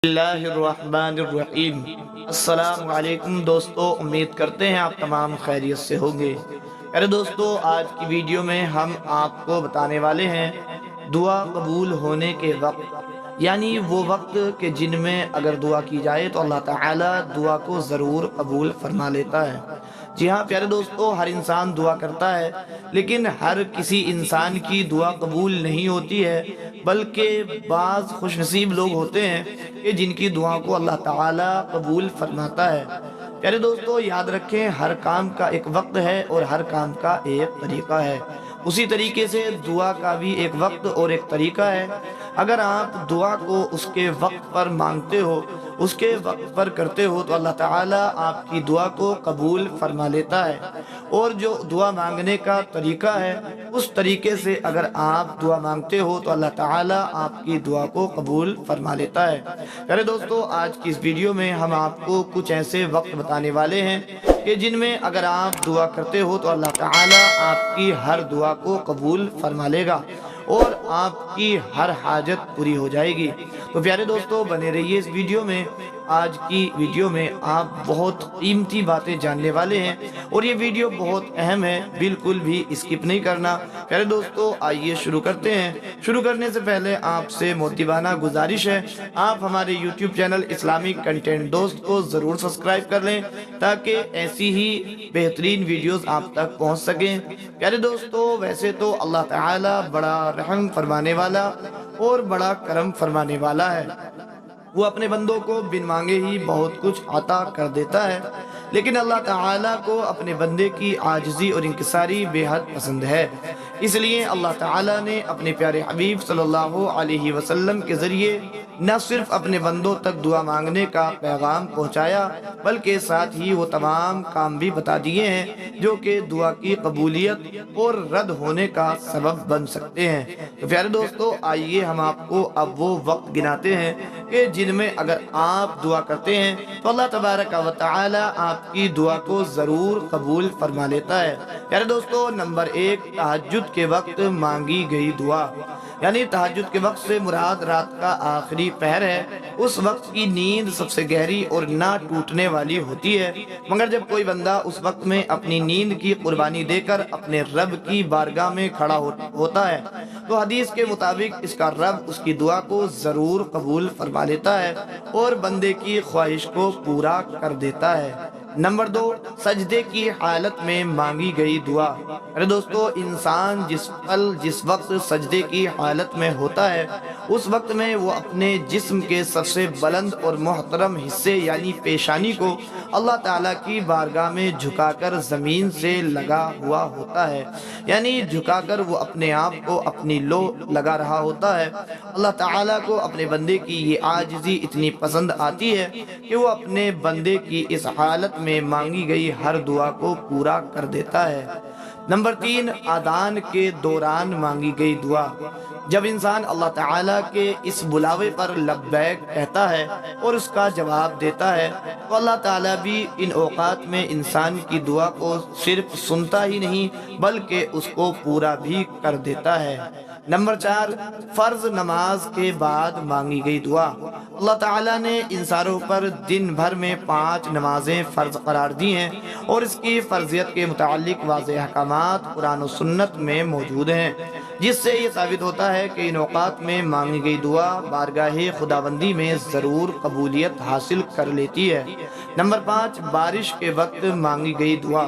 اللہ الرحمن الرحیم۔ السلام علیکم دوستو، امید کرتے ہیں آپ تمام خیریت سے ہوں گے۔ میرے دوستو، آج کی ویڈیو میں ہم آپ کو بتانے والے ہیں دعا قبول ہونے کے وقت، یعنی وہ وقت کہ جن میں اگر دعا کی جائے تو اللہ تعالیٰ دعا کو ضرور قبول فرما لیتا ہے۔ جی ہاں پیارے دوستو، ہر انسان دعا کرتا ہے، لیکن ہر کسی انسان کی دعا قبول نہیں ہوتی ہے، بلکہ بعض خوش نصیب لوگ ہوتے ہیں کہ جن کی دعا کو اللہ تعالیٰ قبول فرماتا ہے۔ پیارے دوستو، یاد رکھیں، ہر کام کا ایک وقت ہے اور ہر کام کا ایک طریقہ ہے۔ اسی طریقے سے دعا کا بھی ایک وقت اور ایک طریقہ ہے۔ اگر آپ دعا کو اس کے وقت پر مانگتے ہو، اس کے وقت پر کرتے ہو، تو اللہ تعالیٰ آپ کی دعا کو قبول فرما لیتا ہے۔ اور جو دعا مانگنے کا طریقہ ہے، اس طریقے سے اگر آپ دعا مانگتے ہو تو اللہ تعالیٰ آپ کی دعا کو قبول فرما لیتا ہے۔ پیارے دوستو، آج کی اس ویڈیو میں ہم آپ کو کچھ ایسے وقت بتانے والے ہیں کہ جن میں اگر آپ دعا کرتے ہو تو اللہ تعالیٰ آپ کی ہر دعا کو قبول فرما لے گا اور آپ کی ہر حاجت پوری ہو جائے گی۔ تو پیارے دوستو، بنے رہیے اس ویڈیو میں۔ آج کی ویڈیو میں آپ بہت قیمتی باتیں جاننے والے ہیں اور یہ ویڈیو بہت اہم ہے، بالکل بھی اسکپ نہیں کرنا۔ پیارے دوستو، آئیے شروع کرتے ہیں۔ شروع کرنے سے پہلے آپ سے مؤدبانہ گزارش ہے، آپ ہمارے یوٹیوب چینل اسلامک کنٹینٹ دوست کو ضرور سبسکرائب کر لیں تاکہ ایسی ہی بہترین ویڈیوز آپ تک پہنچ سکیں۔ پیارے دوستو، ویسے تو اللہ تعالیٰ بڑا رحم فرمانے والا اور بڑا کرم فرمانے والا ہے، وہ اپنے بندوں کو بن مانگے ہی بہت کچھ عطا کر دیتا ہے، لیکن اللہ تعالیٰ کو اپنے بندے کی عاجزی اور انکساری بے حد پسند ہے۔ اس لیے اللہ تعالیٰ نے اپنے پیارے حبیب صلی اللہ علیہ وسلم کے ذریعے نہ صرف اپنے بندوں تک دعا مانگنے کا پیغام پہنچایا، بلکہ ساتھ ہی وہ تمام کام بھی بتا دیے ہیں جو کہ دعا کی قبولیت اور رد ہونے کا سبب بن سکتے ہیں۔ تو پیارے دوستو، آئیے ہم آپ کو اب وہ وقت گناتے ہیں کہ جن میں اگر آپ دعا کرتے ہیں تو اللہ تبارک و تعالی آپ کی دعا کو ضرور قبول فرما لیتا ہے۔ پیارے دوستو، نمبر 1، تہجد کے وقت مانگی گئی دعا، یعنی تہجد کے وقت سے مراد رات کا آخری پہر ہے۔ اس وقت کی نیند سب سے گہری اور نہ ٹوٹنے والی ہوتی ہے، مگر جب کوئی بندہ اس وقت میں اپنی نیند کی قربانی دے کر اپنے رب کی بارگاہ میں کھڑا ہوتا ہے تو حدیث کے مطابق اس کا رب اس کی دعا کو ضرور قبول فرما لیتا ہے اور بندے کی خواہش کو پورا کر دیتا ہے۔ نمبر 2، سجدے کی حالت میں مانگی گئی دعا۔ ارے دوستو، انسان جس وقت سجدے کی حالت میں ہوتا ہے، اس وقت میں وہ اپنے جسم کے سب سے بلند اور محترم حصے یعنی پیشانی کو اللہ تعالیٰ کی بارگاہ میں جھکا کر زمین سے لگا ہوا ہوتا ہے، یعنی جھکا کر وہ اپنے آپ کو اپنی لو لگا رہا ہوتا ہے۔ اللہ تعالیٰ کو اپنے بندے کی یہ عاجزی اتنی پسند آتی ہے کہ وہ اپنے بندے کی اس حالت میں مانگی گئی ہر دعا کو پورا کر دیتا ہے۔ نمبر 3، آذان کے دوران مانگی گئی دعا۔ جب انسان اللہ تعالیٰ کے اس بلاوے پر لبیک کہتا ہے اور اس کا جواب دیتا ہے تو اللہ تعالیٰ بھی ان اوقات میں انسان کی دعا کو صرف سنتا ہی نہیں بلکہ اس کو پورا بھی کر دیتا ہے۔ نمبر 4، فرض نماز کے بعد مانگی گئی دعا۔ اللہ تعالیٰ نے انسانوں پر دن بھر میں 5 نمازیں فرض قرار دی ہیں اور اس کی فرضیت کے متعلق واضح احکامات قرآن و سنت میں موجود ہیں، جس سے یہ ثابت ہوتا ہے کہ ان اوقات میں مانگی گئی دعا بارگاہ خداوندی میں ضرور قبولیت حاصل کر لیتی ہے۔ نمبر 5، بارش کے وقت مانگی گئی دعا۔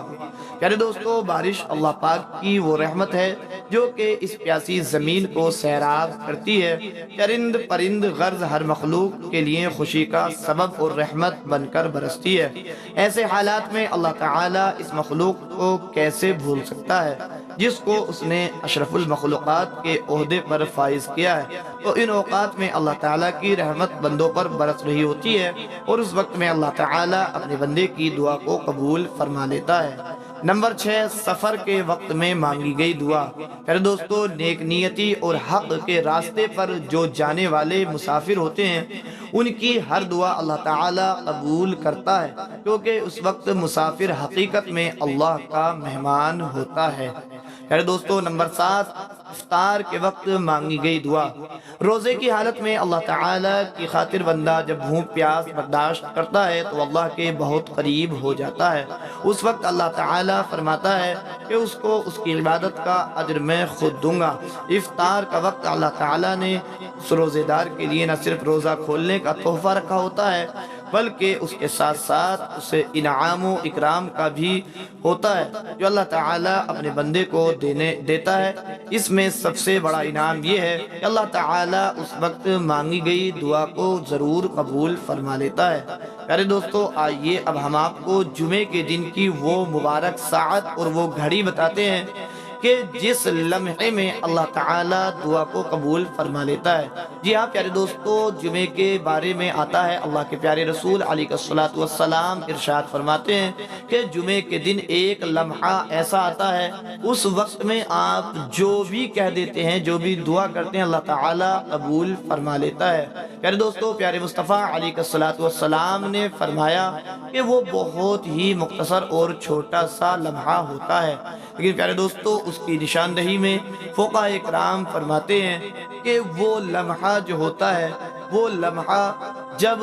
پیارے دوستو، بارش اللہ پاک کی وہ رحمت ہے جو کہ اس پیاسی زمین کو سیراب کرتی ہے۔ چرند پرند غرض ہر مخلوق کے لیے خوشی کا سبب اور رحمت بن کر برستی ہے۔ ایسے حالات میں اللہ تعالیٰ اس مخلوق کو کیسے بھول سکتا ہے جس کو اس نے اشرف المخلوقات کے عہدے پر فائز کیا ہے۔ تو ان اوقات میں اللہ تعالیٰ کی رحمت بندوں پر برس رہی ہوتی ہے اور اس وقت میں اللہ تعالیٰ اپنے بندے کی دعا کو قبول فرما لیتا ہے۔ نمبر 6، سفر کے وقت میں مانگی گئی دعا۔ پھر دوستو، نیک نیتی اور حق کے راستے پر جو جانے والے مسافر ہوتے ہیں ان کی ہر دعا اللہ تعالیٰ قبول کرتا ہے، کیونکہ اس وقت مسافر حقیقت میں اللہ کا مہمان ہوتا ہے۔ پھر دوستو، نمبر 7، افطار کے وقت مانگی گئی دعا۔ روزے کی حالت میں اللہ تعالیٰ کی خاطر بندہ جب بھوک پیاس برداشت کرتا ہے تو اللہ کے بہت قریب ہو جاتا ہے۔ اس وقت اللہ تعالیٰ فرماتا ہے کہ اس کو اس کی عبادت کا اجر میں خود دوں گا۔ افطار کا وقت اللہ تعالیٰ نے اس روزے دار کے لیے نہ صرف روزہ کھولنے کا تحفہ رکھا ہوتا ہے بلکہ اس کے ساتھ ساتھ اسے انعام و اکرام کا بھی ہوتا ہے جو اللہ تعالیٰ اپنے بندے کو دیتا ہے۔ اس میں سب سے بڑا انعام یہ ہے کہ اللہ تعالیٰ اس وقت مانگی گئی دعا کو ضرور قبول فرما لیتا ہے۔ پیارے دوستو، آئیے اب ہم آپ کو جمعے کے دن کی وہ مبارک ساعت اور وہ گھڑی بتاتے ہیں کہ جس لمحے میں اللہ تعالیٰ دعا کو قبول فرما لیتا ہے۔ جی ہاں پیارے دوستو، جمعے کے بارے میں آتا ہے، اللہ کے پیارے رسول علیہ الصلوۃ والسلام ارشاد فرماتے ہیں کہ جمعے کے دن ایک لمحہ ایسا آتا ہے، اس وقت میں آپ جو بھی کہہ دیتے ہیں، جو بھی دعا کرتے ہیں، اللہ تعالیٰ قبول فرما لیتا ہے۔ پیارے دوستو، پیارے مصطفیٰ علیہ الصلوۃ والسلام نے فرمایا کہ وہ بہت ہی مختصر اور چھوٹا سا لمحہ ہوتا ہے، لیکن پیارے دوستو اس کی نشاندہی میں فقہاء اکرام فرماتے ہیں کہ وہ لمحہ جو ہوتا ہے، وہ لمحہ جب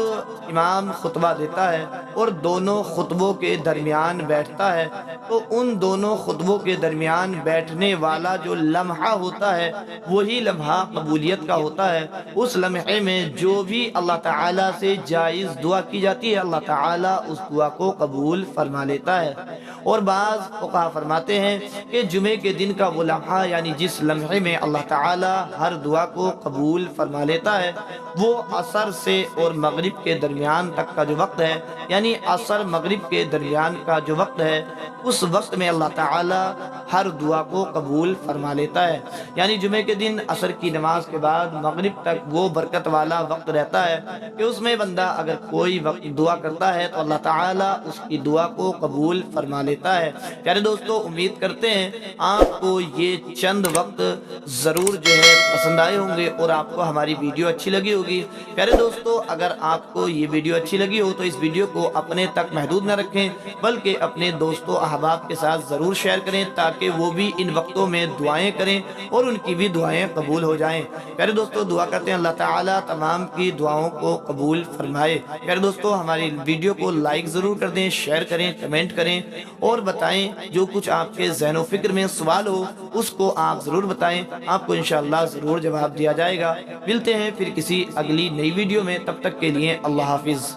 امام خطبہ دیتا ہے اور دونوں خطبوں کے درمیان بیٹھتا ہے تو ان دونوں خطبوں کے درمیان بیٹھنے والا جو لمحہ ہوتا ہے وہی لمحہ قبولیت کا ہوتا ہے۔ اس لمحے میں جو بھی اللہ تعالیٰ سے جائز دعا کی جاتی ہے، اللہ تعالیٰ اس دعا کو قبول فرما لیتا ہے۔ اور بعض فقہاء فرماتے ہیں کہ جمعے کے دن کا وہ لمحہ، یعنی جس لمحے میں اللہ تعالیٰ ہر دعا کو قبول فرما لیتا ہے، وہ عصر سے اور مغرب کے درمیان تک کا جو وقت ہے، یعنی عصر مغرب کے درمیان کا جو وقت ہے، اس وقت میں اللہ تعالیٰ ہر دعا کو قبول فرما لیتا ہے۔ یعنی جمعے کے دن عصر کی نماز کے بعد مغرب تک وہ برکت والا وقت رہتا ہے کہ اس میں بندہ اگر کوئی وقت دعا کرتا ہے تو اللہ تعالیٰ اس کی دعا کو قبول فرما لیتا ہے۔ پیارے دوستو، امید کرتے ہیں آپ کو یہ چند وقت ضرور جو ہے پسند آئے ہوں گے اور آپ کو ہماری ویڈیو اچھی لگی ہوگی۔ پیارے دوستو، اگر آپ کو یہ ویڈیو اچھی لگی ہو تو اس ویڈیو کو اپنے تک محدود نہ رکھیں بلکہ اپنے دوستوں احباب کے ساتھ ضرور شیئر کریں تاکہ وہ بھی ان وقتوں میں دعائیں کریں اور ان کی بھی دعائیں قبول ہو جائیں۔ پیارے دوستو، دعا کرتے ہیں اللہ تعالیٰ تمام کی دعاؤں کو قبول فرمائے۔ پیارے دوستو، ہماری ویڈیو کو لائک ضرور کر دیں، شیئر کریں، کمنٹ کریں اور بتائیں جو کچھ آپ کے ذہن و فکر میں سوال ہو اس کو آپ ضرور بتائیں، آپ کو انشاءاللہ ضرور جواب دیا جائے گا۔ ملتے ہیں پھر کسی اگلی نئی ویڈیو میں، تب تک کے لیے اللہ حافظ۔